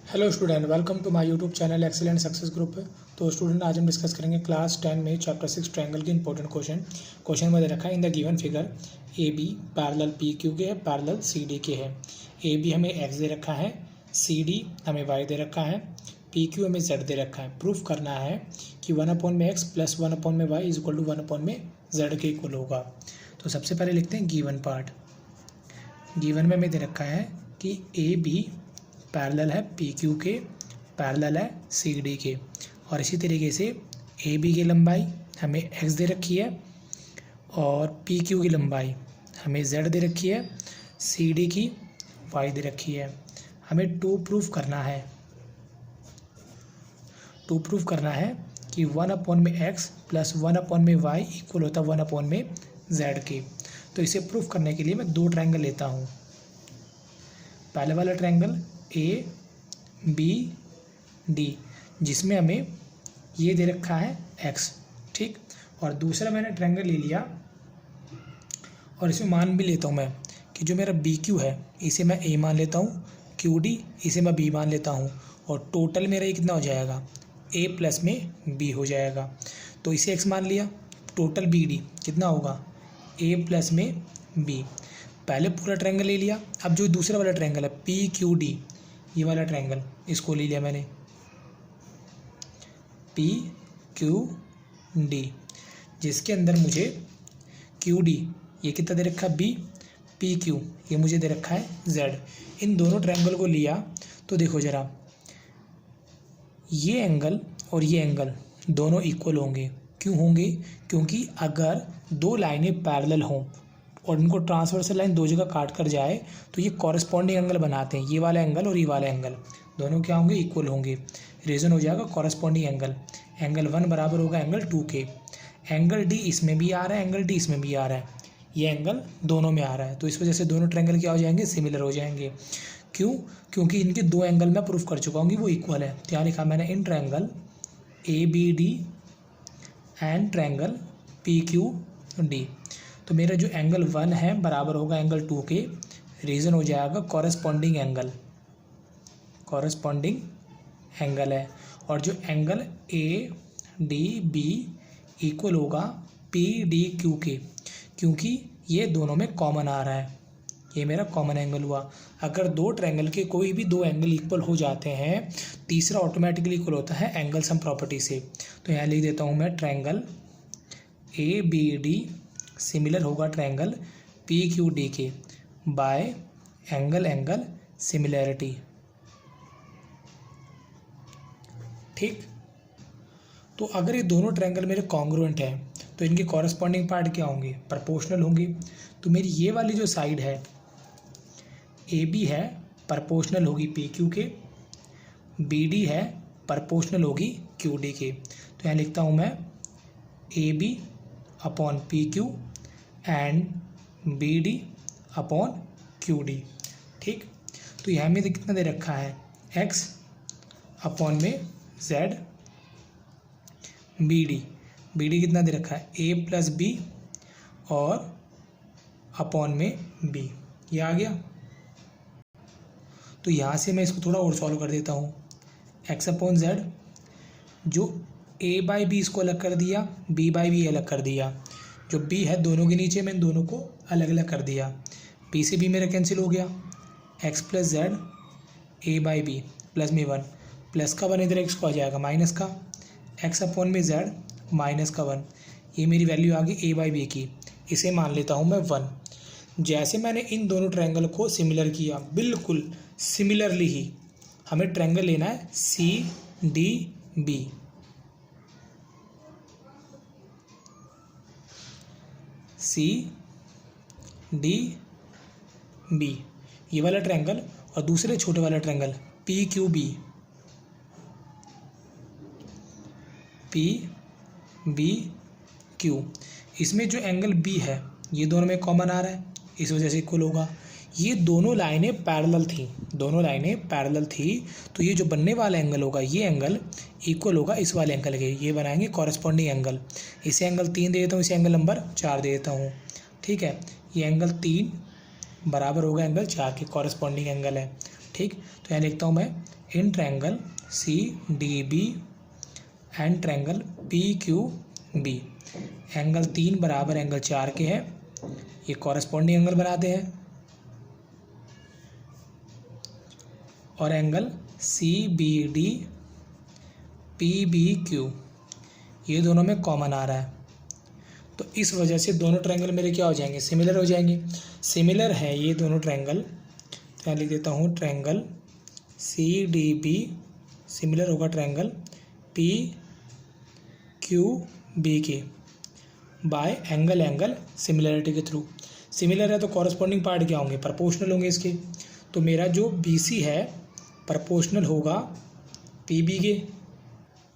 Hello student, welcome to my YouTube channel excellent success group. तो student, आज हम discuss करेंगे क्लास 10 में चैप्टर 6 ट्रायंगल के इंपॉर्टेंट क्वेश्चन में दे रखा है in the given figure A B parallel P Q के है, पैरेलल सी डी के है। ए बी हमें एक्स दे रखा है, सी डी हमें वाई दे रखा है, पी क्यू हमें जेड दे रखा है। प्रूफ करना है कि 1/x plus 1/y is equal to 1/z के इक्वल होगा। तो सबसे पहले लिखते हैं गिवन पार्ट। गिवन में हमें दे रखा है कि ए बी पैरेलल है पी क्यू के, पैरेलल है सी डी के, और इसी तरीके से ए बी की लंबाई हमें एक्स दे रखी है और पी क्यू की लंबाई हमें जेड दे रखी है, सी डी की वाई दे रखी है। हमें टू प्रूफ करना है कि 1/x प्लस 1/y इक्वल होता है 1/z के। तो इसे प्रूफ करने के लिए मैं दो ट्रायंगल लेता हूँ। पहले वाला ट्रायंगल ए बी डी, जिसमें हमें ये दे रखा है एक्स, ठीक। और दूसरा मैंने ट्रायंगल ले लिया और इसमें मान भी लेता हूँ मैं कि जो मेरा बी क्यू है इसे मैं ए मान लेता हूँ, क्यू डी इसे मैं बी मान लेता हूँ, और टोटल मेरा ये कितना हो जाएगा, ए प्लस में बी हो जाएगा। तो इसे एक्स मान लिया, टोटल बी डी कितना होगा, ए प्लस में बी। पहले पूरा ट्रायंगल ले लिया। अब जो दूसरा वाला ट्रायंगल है पी क्यू डी, ये वाला ट्रायंगल इसको ले लिया मैंने, पी क्यू डी, जिसके अंदर मुझे क्यू डी ये कितना दे रखा है बी, पी क्यू ये मुझे दे रखा है जेड। इन दोनों ट्रायंगल को लिया तो देखो ज़रा, ये एंगल और ये एंगल दोनों इक्वल होंगे। क्यों होंगे? क्योंकि अगर दो लाइनें पैरेलल हों और इनको ट्रांसवर्सल लाइन दो जगह काट कर जाए तो ये कॉरेस्पॉन्डिंग एंगल बनाते हैं। ये वाला एंगल और ये वाला एंगल दोनों क्या होंगे, इक्वल होंगे। रीज़न हो जाएगा कॉरेस्पॉन्डिंग एंगल। एंगल 1 बराबर होगा एंगल 2 के। एंगल डी इसमें भी आ रहा है, एंगल डी इसमें भी आ रहा है, ये एंगल दोनों में आ रहा है। तो इस वजह से दोनों ट्रायंगल क्या हो जाएंगे, सिमिलर हो जाएंगे। क्यों? क्योंकि इनके दो एंगल मैं प्रूफ कर चुका हूँ कि वो इक्वल है। तो यहाँ लिखा मैंने in triangle A B D and triangle P Q D. तो मेरा जो एंगल 1 है बराबर होगा एंगल 2 के। रीज़न हो जाएगा कॉरेस्पॉन्डिंग एंगल है। और जो angle A D B equal होगा पी डी क्यू के, क्योंकि ये दोनों में कॉमन आ रहा है। ये मेरा कॉमन एंगल हुआ। अगर दो ट्रायंगल के कोई भी दो एंगल इक्वल हो जाते हैं, तीसरा ऑटोमेटिकली इक्वल होता है एंगल सम प्रॉपर्टी से। तो यहाँ लिख देता हूँ मैं triangle A B D similar होगा ट्रायंगल पी क्यू डी के बाय एंगल सिमिलैरिटी, ठीक। तो अगर ये दोनों ट्रायंगल मेरे कॉन्ग्रुएंट हैं तो इनके कॉरेस्पॉन्डिंग पार्ट क्या होंगे, प्रोपोर्शनल होंगे। तो मेरी ये वाली जो साइड है ए बी है प्रोपोर्शनल होगी पी क्यू के, बी डी है प्रोपोर्शनल होगी क्यू डी के। तो यहाँ लिखता हूँ मैं A B upon P Q and B D upon Q D, ठीक। तो यहाँ में कितना दे रखा है, एक्स अपॉन में जेड, बी डी कितना दे रखा है, ए प्लस बी और अपॉन में बी। ये आ गया। तो यहाँ से मैं इसको थोड़ा और सॉल्व कर देता हूँ। एक्स अपॉन जेड, जो ए बाई बी इसको अलग कर दिया, बी बाई बी अलग कर दिया। जो बी है दोनों के नीचे मैंने दोनों को अलग अलग कर दिया। बी से बी मेरा कैंसिल हो गया। X plus Z A by B plus में 1, प्लस का 1 इधर एक्स को आ जाएगा माइनस का, एक्स अपॉन में जेड माइनस का 1। ये मेरी वैल्यू आ गई ए बाई बी की। इसे मान लेता हूँ मैं 1। जैसे मैंने इन दोनों ट्रायंगल को सिमिलर किया, बिल्कुल सिमिलरली ही हमें ट्रायंगल लेना है C D B. C D B ये वाला ट्रायंगल, और दूसरे छोटे वाला triangle P Q B, P B Q. इसमें जो एंगल बी है ये दोनों में कॉमन आ रहा है, इस वजह से इक्वल होगा। ये दोनों लाइनें पैरेलल थी, तो ये जो बनने वाला एंगल होगा ये एंगल इक्वल होगा इस वाले एंगल के। ये बनाएंगे कॉरेस्पॉन्डिंग एंगल। इसे एंगल 3 दे देता हूँ, इसे एंगल नंबर 4 दे देता हूँ, ठीक है। ये एंगल 3 बराबर होगा एंगल 4 के, कॉरेस्पॉन्डिंग एंगल है, ठीक, तो यहाँ लिखता हूँ मैं in triangle C D B and triangle P Q B angle 3 बराबर एंगल 4 के है, ये कॉरेस्पॉन्डिंग एंगल बनाते हैं। और angle C B D P B Q ये दोनों में कॉमन आ रहा है, तो इस वजह से दोनों ट्रायंगल मेरे क्या हो जाएंगे, सिमिलर हो जाएंगे। सिमिलर है ये दोनों ट्रायंगल, तो यहाँ लिख देता हूँ triangle C D B similar होगा ट्रायंगल पी क्यू बी के बाय एंगल सिमिलरिटी के थ्रू। सिमिलर है तो कॉरेस्पॉन्डिंग पार्ट क्या होंगे, प्रोपोर्शनल होंगे इसके। तो मेरा जो बी सी है प्रोपोर्शनल होगा पी बी के,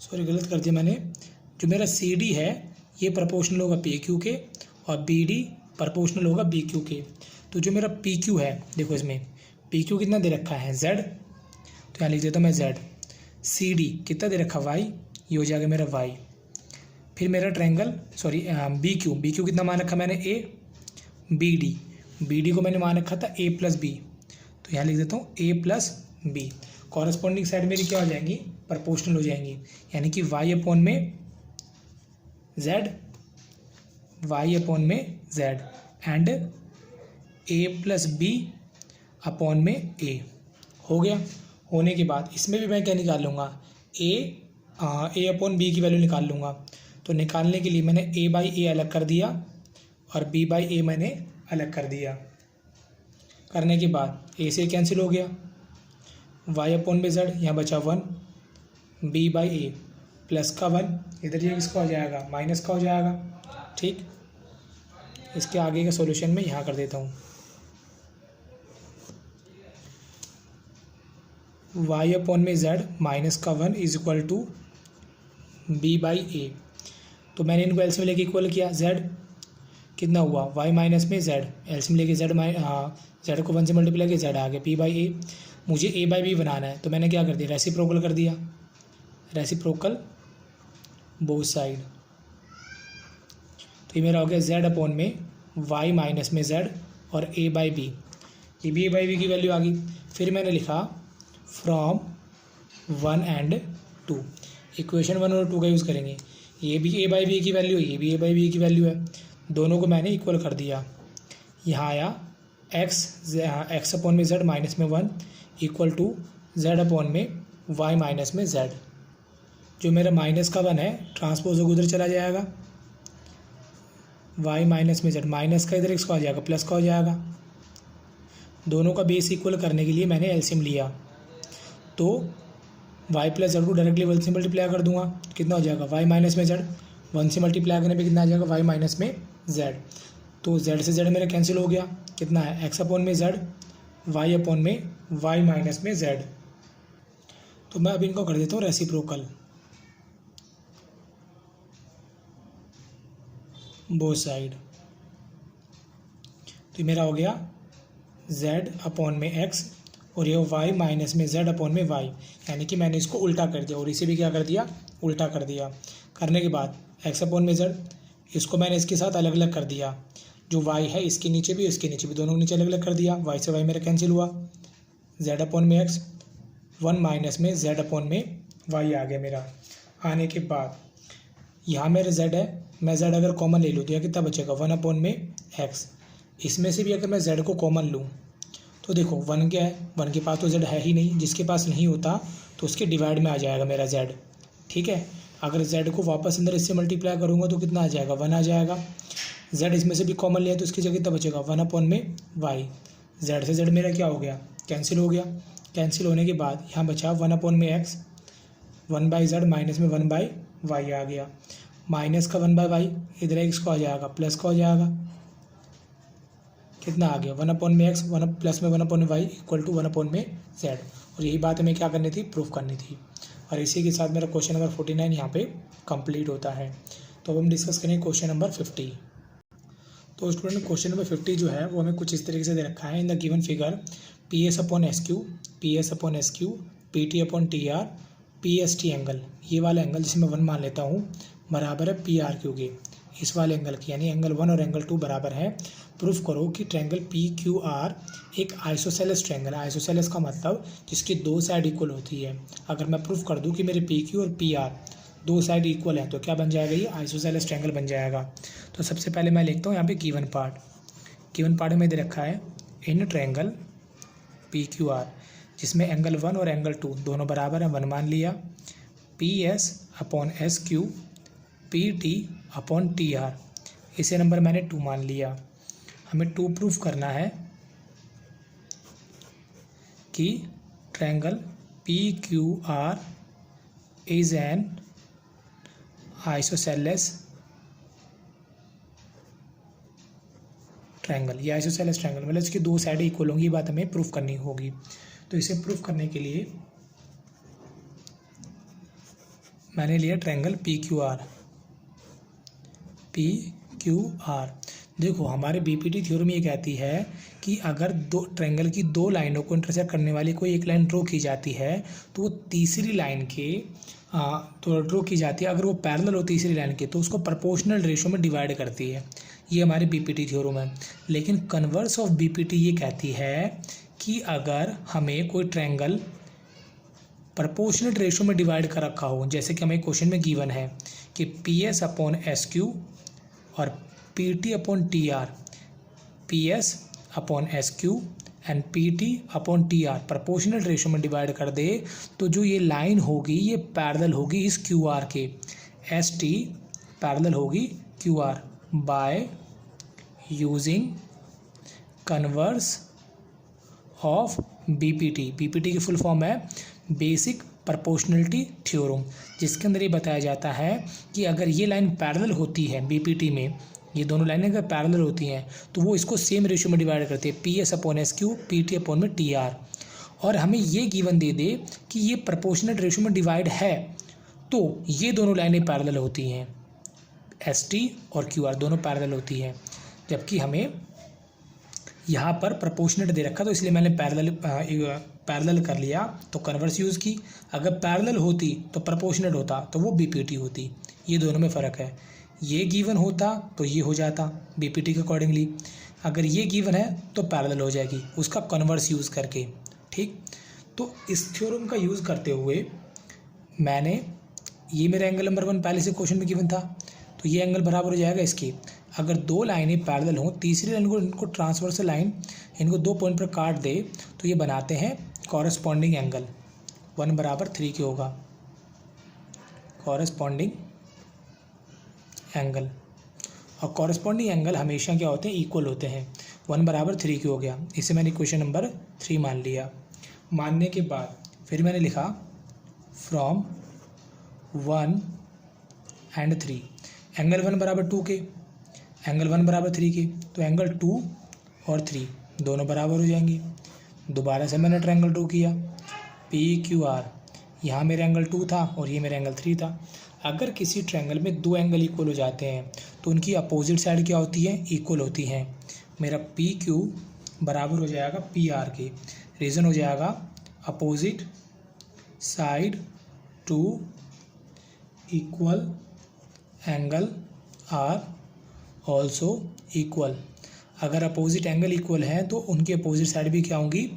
सॉरी गलत कर दिया मैंने, जो मेरा सी डी है ये प्रोपोर्शनल होगा पी क्यू के और बी डी प्रोपोर्शनल होगा बी क्यू के। तो जो मेरा पी क्यू है, देखो इसमें पी क्यू कितना दे रखा है जेड, तो यहाँ लिख देता हूँ मैं जेड। सी डी कितना दे रखा वाई, ये हो जाएगा मेरा वाई। फिर मेरा ट्रायंगल सॉरी बी क्यू कितना मान रखा मैंने ए, बी डी को मैंने मान रखा था ए प्लस बी, तो यहाँ लिख देता हूँ A plus B. Corresponding side मेरी क्या हो जाएंगी, प्रोपोर्शनल हो जाएंगी, यानी कि वाई अपॉन में Z and A plus B upon में ए हो गया। होने के बाद इसमें भी मैं क्या निकाल लूँगा, ए अपॉन बी की वैल्यू निकाल लूँगा। तो निकालने के लिए मैंने ए बाई ए अलग कर दिया और बी बाई ए मैंने अलग कर दिया। करने के बाद ए से कैंसिल हो गया, वाई अपॉन में जेड यहाँ बचा 1, बी बाई ए प्लस का 1 इधर ये किसका हो जाएगा, माइनस का हो जाएगा। ठीक, इसके आगे का सॉल्यूशन मैं यहाँ कर देता हूँ। वाई अपॉन में जेड माइनस का 1 is equal to B by A, तो मैंने इनको एलसीएम लेके इक्वल किया, जेड कितना हुआ वाई माइनस में जेड, एलसीएम लेके जेड जेड को 1 से मल्टीप्लाई किया जेड आ गया, पी बाई ए। मुझे ए बाई बी बनाना है तो मैंने क्या कर दिया, रेसिप्रोकल कर दिया, रेसिप्रोकल बोथ साइड। तो ये मेरा हो गया जेड अपॉन में वाई माइनस में जेड और ए बाई बी, ये बी ए बाई बी की वैल्यू आ गई। फिर मैंने लिखा फ्रॉम 1 एंड 2, इक्वेशन 1 और 2 का यूज़ करेंगे। ये भी ए बाई बी की वैल्यू है, ये भी ए बाई बी की वैल्यू है, दोनों को मैंने इक्वल कर दिया। यहाँ आया एक्स अपॉन में जेड माइनस में 1 इक्वल टू जेड अपॉन में वाई माइनस में जेड। जो मेरा माइनस का 1 है ट्रांसपोज होकर उधर चला जाएगा, वाई माइनस में जेड, माइनस का इधर एक्स का हो जाएगा प्लस का हो जाएगा। दोनों का बेस इक्वल करने के लिए मैंने एलसीएम लिया, तो वाई प्लस जेड को डायरेक्टली 1 से मल्टीप्लाई कर दूंगा, कितना हो जाएगा वाई माइनस में जेड, 1 से मल्टीप्लाई करने पे कितना आ जाएगा वाई माइनस में जेड। तो जेड से जेड मेरा कैंसिल हो गया, कितना है एक्स अपॉन में जेड वाई अपॉन में वाई माइनस में जेड। तो मैं अब इनको कर देता हूँ रेसिप्रोकल बोथ साइड। तो मेरा हो गया जेड अपॉन में एक्स और ये वाई माइनस में जेड अपॉन में वाई, यानी कि मैंने इसको उल्टा कर दिया और इसे भी क्या कर दिया, उल्टा कर दिया। करने के बाद एक्स अपॉन में जेड, इसको मैंने इसके साथ अलग अलग कर दिया, जो वाई है इसके नीचे भी इसके नीचे भी, दोनों को नीचे अलग अलग कर दिया। वाई से वाई मेरा कैंसिल हुआ, जेड अपॉन में एक्स 1 माइनस में जेड अपॉन में वाई आ गया मेरा। आने के बाद यहाँ मेरा जेड है, मैं जेड अगर कॉमन ले लूँ तो यह कितना बचेगा 1 अपॉन में एक्स। इसमें से भी अगर मैं जेड को कॉमन लूँ तो देखो 1 क्या है, 1 के पास तो जेड है ही नहीं, जिसके पास नहीं होता तो उसके डिवाइड में आ जाएगा मेरा जेड। ठीक है, अगर जेड को वापस अंदर इससे मल्टीप्लाई करूँगा तो कितना आ जाएगा 1 आ जाएगा। जेड इसमें से भी कॉमन लिया तो इसकी जगह कितना बचेगा 1 अपॉन में वाई। जेड से जेड मेरा क्या हो गया, कैंसिल हो गया। कैंसिल होने के बाद यहाँ बचा 1 अपॉन में एक्स, 1 बाई जेड माइनस में 1 बाई वाई आ गया। माइनस का 1 बाई वाई इधर एक्स को आ जाएगा प्लस का हो जाएगा, कितना आ गया 1 अपॉन में एक्स 1 प्लस में 1 अपॉन में वाई इक्वल टू 1 अपॉन में जेड। और यही बात हमें क्या करनी थी, प्रूफ करनी थी। और इसी के साथ मेरा क्वेश्चन नंबर 49 यहाँ पे कंप्लीट होता है। तो अब हम डिस्कस करेंगे क्वेश्चन नंबर 50। तो स्टूडेंट क्वेश्चन नंबर 50 जो है वो हमें कुछ इस तरीके से दे रखा है। In the given figure P S upon S Q P T upon T R P S T angle, ये वाला एंगल जिसे मैं 1 मान लेता हूँ बराबर है पी आर क्यू के। इस वाले एंगल की, यानी एंगल 1 और एंगल 2 बराबर है। प्रूफ करो कि ट्रायंगल पी क्यू आर एक आइसोसेलेस ट्रायंगल है। आइसोसेलेस का मतलब जिसकी दो साइड इक्वल होती है। अगर मैं प्रूफ कर दूं कि मेरे पी क्यू और पी आर दो साइड इक्वल है तो क्या बन जाएगा, ये आइसोसेलेस ट्रायंगल बन जाएगा। तो सबसे पहले मैं लिखता हूँ यहाँ पे गिवन पार्ट में दे रखा है in triangle P Q are, जिसमें एंगल 1 और एंगल 2 दोनों बराबर हैं, 1 मान लिया। P S upon S Q, P T upon T are, इसे नंबर मैंने 2 मान लिया। हमें 2 प्रूफ करना है कि triangle P Q R is an isosceles triangle. ये आइसोसेलेस ट्रायंगल मतलब इसकी दो साइड इक्वल होंगी, ये बात हमें प्रूफ करनी होगी। तो इसे प्रूफ करने के लिए मैंने लिया ट्रायंगल पी क्यू आर। देखो हमारे बीपीटी थ्योरम ये कहती है कि अगर दो ट्रायंगल की दो लाइनों को इंटरसेक्ट करने वाली कोई एक लाइन ड्रॉ की जाती है तो वो तीसरी लाइन के तो ड्रॉ की जाती है, अगर वो पैरेलल हो तीसरी लाइन के तो उसको प्रोपोर्शनल रेशो में डिवाइड करती है। ये हमारे बीपीटी थ्योरम है। लेकिन कन्वर्स ऑफ बीपीटी ये कहती है कि अगर हमें कोई ट्रायंगल प्रोपोर्शनल रेशो में डिवाइड कर रखा हो, जैसे कि हमें क्वेश्चन में गिवन है कि P S upon S Q और P T upon T R, P S upon S Q and P T upon T R proportional ratio में डिवाइड कर दे, तो जो ये लाइन होगी ये पैरेलल होगी इस क्यू आर के। एस टी पैरेलल होगी Q R by using converse of BPT. BPT की फुल फॉर्म है बेसिक प्रोपोर्शनलिटी थ्योरम, जिसके अंदर ये बताया जाता है कि अगर ये लाइन पैरेलल होती है बीपीटी में, ये दोनों लाइनें अगर पैरेलल होती हैं तो वो इसको सेम रेशियो में डिवाइड करते हैं, P S upon S Q, P T upon में टी आर। और हमें ये गिवन दे दे कि ये प्रोपोर्शनल रेशियो में डिवाइड है तो ये दोनों लाइनें पैरेलल होती हैं, एस टी और क्यू आर दोनों पैरेलल होती हैं। जबकि हमें यहाँ पर प्रोपोर्शनेट दे रखा तो इसलिए मैंने पैरेलल कर लिया तो कन्वर्स यूज़ की। अगर पैरेलल होती तो प्रोपोर्शनेट होता तो वो बीपीटी होती। ये दोनों में फ़र्क है। ये गिवन होता तो ये हो जाता बीपीटी के अकॉर्डिंगली, अगर ये गिवन है तो पैरेलल हो जाएगी उसका कन्वर्स यूज़ करके। ठीक, तो इस थ्योरम का यूज़ करते हुए मैंने, ये मेरा एंगल नंबर 1 पहले से क्वेश्चन में गिवन था, तो ये एंगल बराबर हो जाएगा इसकी। अगर दो लाइनें पैरेलल हों, तीसरी लाइन को इनको ट्रांसवर्सल लाइन इनको 2 पॉइंट पर काट दे तो ये बनाते हैं कॉरस्पॉन्डिंग एंगल। 1 बराबर 3 के होगा कॉरस्पॉन्डिंग एंगल, और कॉरस्पॉन्डिंग एंगल हमेशा क्या होते हैं, इक्वल होते हैं। 1 बराबर 3 के हो गया, इसे मैंने इक्वेशन नंबर 3 मान लिया। मानने के बाद फिर मैंने लिखा फ्रॉम 1 एंड 3, एंगल 1 बराबर 2 के, एंगल 1 बराबर 3 के, तो एंगल 2 और 3 दोनों बराबर हो जाएंगे। दोबारा से मैंने ट्रायंगल ड्रॉ किया पी क्यू आर, यहाँ मेरा एंगल 2 था और ये मेरा एंगल 3 था। अगर किसी ट्रायंगल में दो एंगल इक्वल हो जाते हैं तो उनकी अपोजिट साइड क्या होती है, इक्वल होती हैं। मेरा पी क्यू बराबर हो जाएगा पी आर के, रीज़न हो जाएगा opposite side to equal angle are also equal. अगर अपोजिट एंगल इक्वल हैं तो उनकी अपोजिट साइड भी क्या होंगी,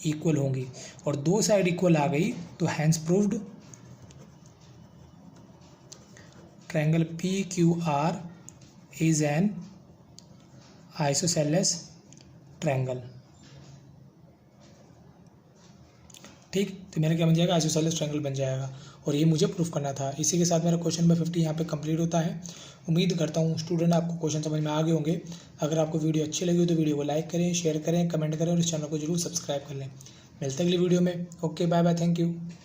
इक्वल होंगी। और दो साइड इक्वल आ गई तो hence proved triangle P Q R is an isosceles triangle. ठीक, तो मेरा क्या बन जाएगा, आइसोसेलेस ट्रायंगल बन जाएगा। और ये मुझे प्रूफ करना था। इसी के साथ मेरा क्वेश्चन नंबर 50 यहाँ पे कंप्लीट होता है। उम्मीद करता हूँ स्टूडेंट आपको क्वेश्चन समझ में आ गए होंगे। अगर आपको वीडियो अच्छी लगी हो तो वीडियो को लाइक करें, शेयर करें, कमेंट करें और इस चैनल को जरूर सब्सक्राइब कर लें। मिलते हैं अगली वीडियो में। Okay, bye bye, thank you.